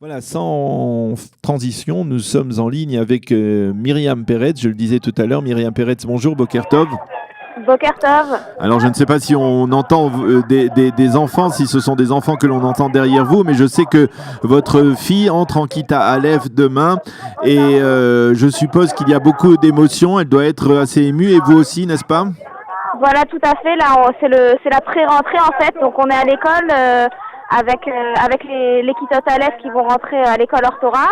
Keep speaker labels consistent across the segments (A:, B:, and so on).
A: Voilà, sans transition, nous sommes en ligne avec Myriam Peretz. Je le disais tout à l'heure, Myriam Peretz, bonjour, Boker Tov.
B: Boker Tov.
A: Alors, je ne sais pas si on entend des enfants, si ce sont des enfants que l'on entend derrière vous, mais je sais que votre fille entre en Kita Aleph demain et je suppose qu'il y a beaucoup d'émotions. Elle doit être assez émue et vous aussi, n'est-ce pas?
B: Voilà, tout à fait. Là, c'est la pré-rentrée en fait. Donc, on est à l'école avec les Kitot Aleph qui vont rentrer à l'école Orthora.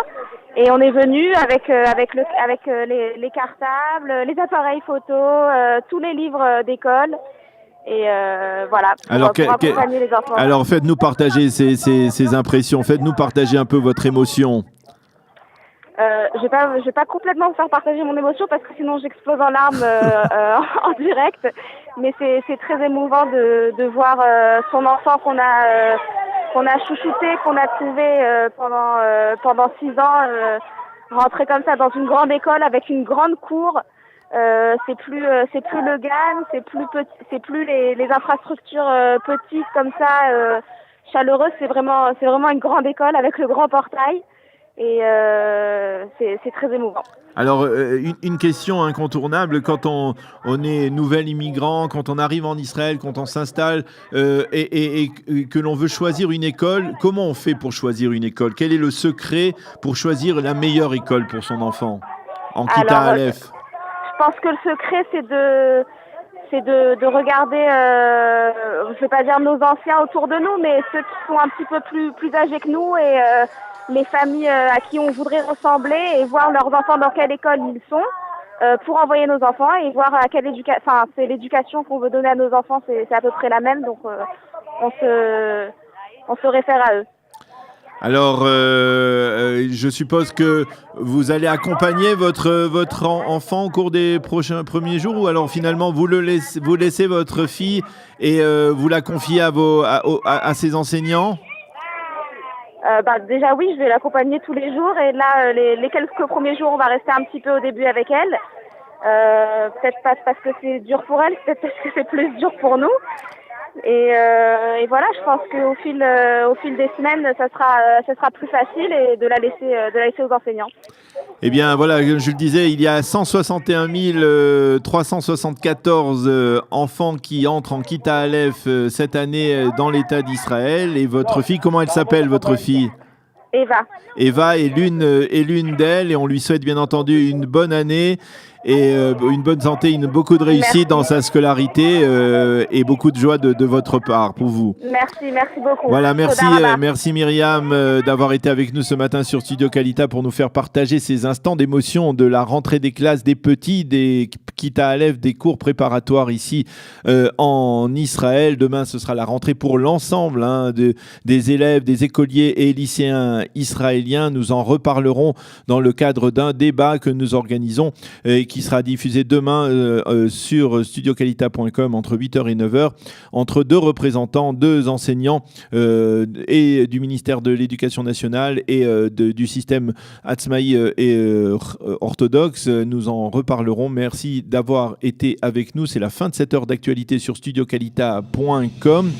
B: Et on est venu avec les cartables, les appareils photo, tous les livres d'école. Et voilà, pour accompagner les enfants.
A: Alors, faites-nous partager ces impressions. Faites-nous partager un peu votre émotion.
B: Je vais pas complètement vous faire partager mon émotion parce que sinon j'explose en larmes en direct. Mais c'est très émouvant de voir son enfant qu'on a chouchouté, qu'on a trouvé pendant 6 ans, rentrer comme ça dans une grande école avec une grande cour. C'est plus le GAN, c'est plus les infrastructures petites comme ça, chaleureuses. C'est vraiment une grande école avec le grand portail. Et c'est très émouvant.
A: Alors, une question incontournable, quand on est nouvel immigrant, quand on arrive en Israël, quand on s'installe et que l'on veut choisir une école, comment on fait pour choisir une école? Quel est le secret pour choisir la meilleure école pour son enfant en Kita Aleph?
B: Je pense que le secret, c'est de regarder, je ne vais pas dire nos anciens autour de nous, mais ceux qui sont un petit peu plus âgés que nous et les familles à qui on voudrait ressembler et voir leurs enfants dans quelle école ils sont pour envoyer nos enfants et voir à quelle c'est l'éducation qu'on veut donner à nos enfants, c'est à peu près la même, donc on se réfère à eux.
A: Alors, je suppose que vous allez accompagner votre enfant au cours des premiers jours, ou alors finalement vous laissez votre fille et vous la confiez à ses enseignants?
B: Déjà oui, je vais l'accompagner tous les jours et là les quelques premiers jours on va rester un petit peu au début avec elle. Peut-être pas parce que c'est dur pour elle, peut-être parce que c'est plus dur pour nous. Et voilà, je pense qu'au fil des semaines, ça sera plus facile et de la laisser aux enseignants.
A: Eh bien voilà, je le disais, il y a 161 374 enfants qui entrent en Kita Aleph cette année dans l'État d'Israël. Et votre fille, comment elle s'appelle, votre fille?
B: Eva.
A: Eva est l'une d'elles et on lui souhaite bien entendu une bonne année et une bonne santé, beaucoup de réussite dans sa scolarité et beaucoup de joie de votre part pour vous.
B: Merci beaucoup.
A: Voilà, merci Myriam d'avoir été avec nous ce matin sur Studio Kalita pour nous faire partager ces instants d'émotion de la rentrée des classes des petits, des Kita Aleph, des cours préparatoires ici en Israël. Demain, ce sera la rentrée pour l'ensemble des élèves, des écoliers et lycéens israéliens. Nous en reparlerons dans le cadre d'un débat que nous organisons et qui sera diffusé demain sur studiokalita.com entre 8h et 9h entre deux représentants, deux enseignants et du ministère de l'Éducation nationale et du système Atzmaï et orthodoxe. Nous en reparlerons. Merci d'avoir été avec nous. C'est la fin de cette heure d'actualité sur studiokalita.com.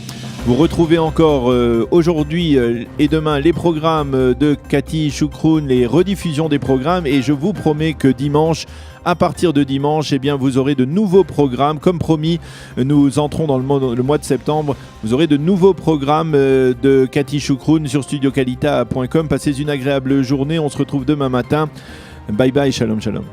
A: Vous retrouvez encore aujourd'hui et demain les programmes de Cathy Choukroun, les rediffusions des programmes, et je vous promets que dimanche, à partir de dimanche, eh bien, vous aurez de nouveaux programmes. Comme promis, nous entrons dans le mois de septembre. Vous aurez de nouveaux programmes de Cathy Choukroun sur studiokalita.com. Passez une agréable journée. On se retrouve demain matin. Bye bye, shalom shalom.